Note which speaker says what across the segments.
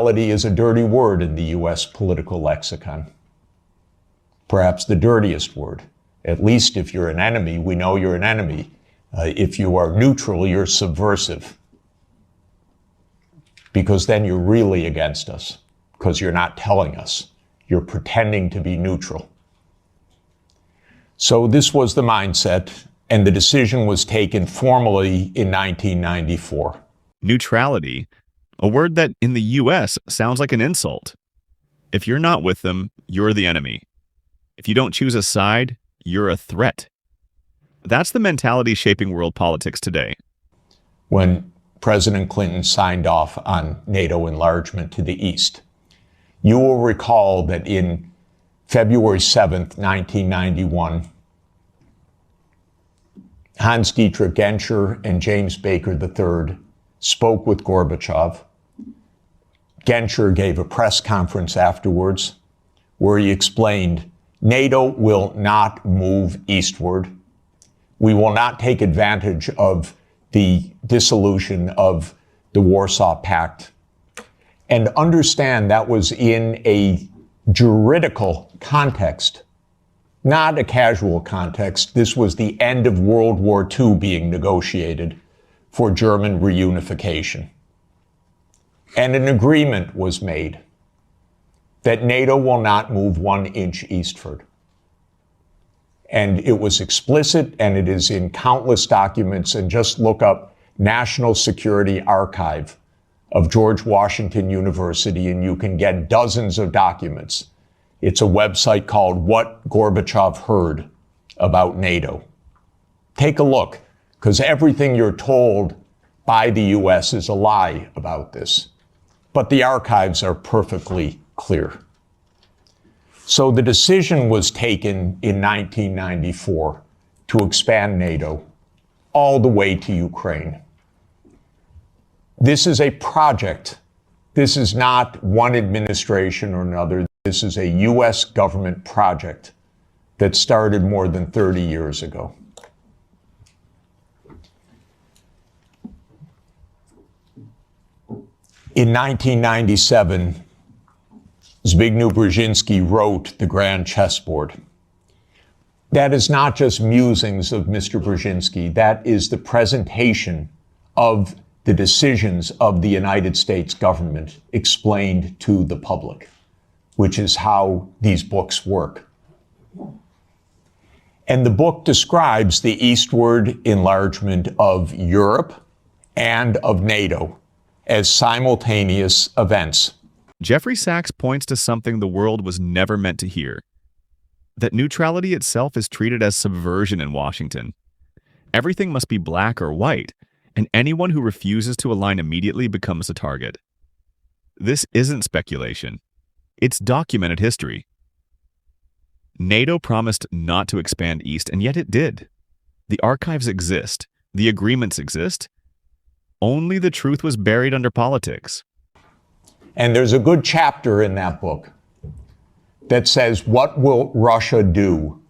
Speaker 1: Neutrality is a dirty word in the U.S. political lexicon. Perhaps the dirtiest word. At least if you're an enemy, we know you're an enemy. If you are neutral, you're subversive. Because then you're really against us. Because you're not telling us. You're pretending to be neutral. So this was the mindset, and the decision was taken formally in 1994.
Speaker 2: Neutrality, a word that in the U.S. sounds like an insult. If you're not with them, you're the enemy. If you don't choose a side, you're a threat. That's the mentality shaping world politics today.
Speaker 1: When President Clinton signed off on NATO enlargement to the east, you will recall that in February 7th, 1991, Hans-Dietrich Genscher and James Baker III spoke with Gorbachev. Genscher gave a press conference afterwards where he explained, NATO will not move eastward. We will not take advantage of the dissolution of the Warsaw Pact. And understand that was in a juridical context, not a casual context. This was the end of World War II being negotiated for German reunification. And an agreement was made that NATO will not move 1 inch eastward. And it was explicit, and it is in countless documents. And just look up National Security Archive of George Washington University, and you can get dozens of documents. It's a website called What Gorbachev Heard About NATO. Take a look, because everything you're told by the U.S. is a lie about this. But the archives are perfectly clear. So the decision was taken in 1994 to expand NATO all the way to Ukraine. This is a project. This is not one administration or another. This is a U.S. government project that started more than 30 years ago. In 1997, Zbigniew Brzezinski wrote The Grand Chessboard. That is not just musings of Mr. Brzezinski. That is the presentation of the decisions of the United States government explained to the public, which is how these books work. And the book describes the eastward enlargement of Europe and of NATO as simultaneous events.
Speaker 2: Jeffrey Sachs points to something the world was never meant to hear: that neutrality itself is treated as subversion in Washington. Everything must be black or white, and anyone who refuses to align immediately becomes a target. This isn't speculation. It's documented history. NATO promised not to expand east, and yet it did. The archives exist. The agreements exist. Only the truth was buried under politics.
Speaker 1: And there's a good chapter in that book that says, what will Russia do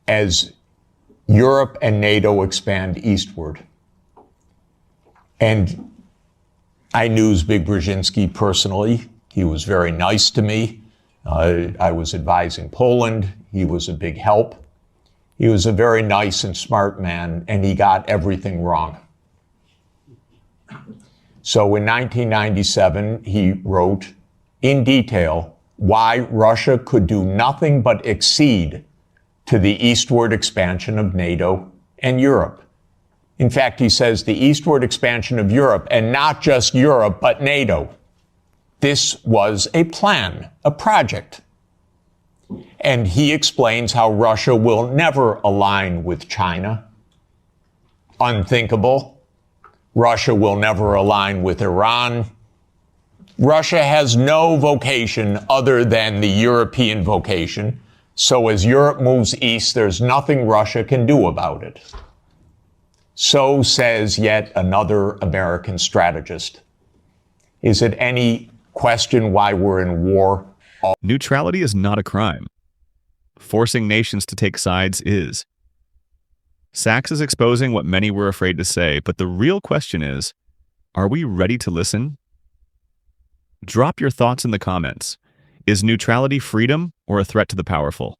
Speaker 1: as Europe and NATO expand eastward? And I knew Zbigniew Brzezinski personally. He was very nice to me. I was advising Poland. He was a big help. He was a very nice and smart man, and he got everything wrong. So in 1997, he wrote in detail why Russia could do nothing but accede to the eastward expansion of NATO and Europe. In fact, he says the eastward expansion of Europe, and not just Europe, but NATO. This was a plan, a project. And he explains how Russia will never align with China. Unthinkable. Russia will never align with Iran. Russia has no vocation other than the European vocation. So as Europe moves east, there's nothing Russia can do about it. So says yet another American strategist. Is it any question why we're in war?
Speaker 2: Neutrality is not a crime. Forcing nations to take sides is. Sachs is exposing what many were afraid to say, but the real question is, are we ready to listen? Drop your thoughts in the comments. Is neutrality freedom or a threat to the powerful?